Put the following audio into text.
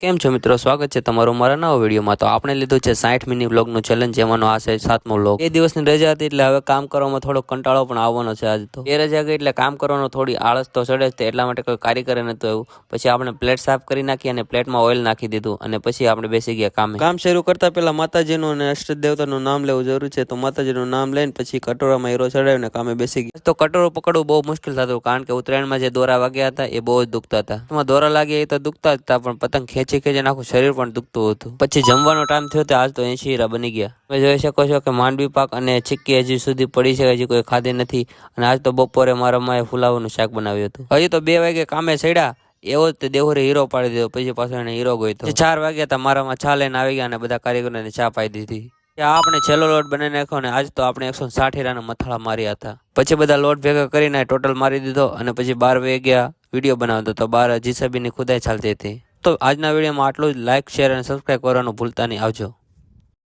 કેમ છો મિત્રો, સ્વાગત છે તમારું મારા નવા વિડીયોમાં। તો આપણે લીધું છે 60 મિની વ્લોગનું ચેલેન્જ, જેમાંનો આ છે 7મો વ્લોગ। એ દિવસની રજા હતી એટલે હવે કામ કરવામાં થોડો કંટાળો પણ આવવાનો છે। આજ તો એ રજા ગઈ એટલે કામ કરવાનો થોડી આળસ તો ચડે જ, એટલા માટે કોઈ કારીગર નતું આવ્યું। પછી આપણે પ્લેટ સાફ કરી નાખી અને પ્લેટમાં ઓઇલ નાખી દીધું અને પછી આપણે બેસી ગયા કામે। કામ શરૂ કરતા પહેલા માતાજીનું અને અષ્ટ દેવતાનું નામ લેવું જરૂરી છે, તો માતાજીનું નામ લઈને પછી કટોરામાં હીરો ચડાવીને કામે બેસી ગયા। તો કટોરો પકડવું બહુ મુશ્કેલ થતું, કારણ કે ઉત્તરાયણમાં જે દોરા વાગ્યા હતા એ બહુ જ દુખતા હતા। એમાં દોરા લાગ્યા એ તો દુખતા જ હતા, પણ પતંગ ખેંચી આખું શરીર પણ દુખતું હતું। પછી જમવાનો ટાઈમ થયો તો આજ તો 80 હીરા બની ગયા। તમે જોઈ શકો છો કે માંડવી પાક અને ચીક્કી હજી સુધી પડી છે, હજી કોઈ ખાધી નથી। અને આજ તો બપોરે મારા માએ ફુલાવાનું શાક બનાવ્યું હતું। હજી તો 2 વાગે કામે ચડ્યા, એવો જ દેવરે હીરો પાડી દીધો। પછી પાછો એને હીરો ગોઈતો। 4 વાગ્યા હતા, મારામાં ચા લઈને આવી ગયા અને બધા કારીગરોને ચા પાઈ દીધી। આપણે છેલ્લો લોટ બનાવી નાખ્યો ને આજ તો આપણે 160 હીરાના મથાળા માર્યા હતા। પછી બધા લોટ ભેગા કરીને ટોટલ મારી દીધો અને પછી 12 વાગ્યા વિડીયો બનાવતો તો 12 જીસબીની ખુદાઈ ચાલતી હતી। તો આજના વિડીયોમાં આટલું જ। લાઇક, શેર અને સબસ્ક્રાઈબ કરવાનું ભૂલતા નહીં। આવજો।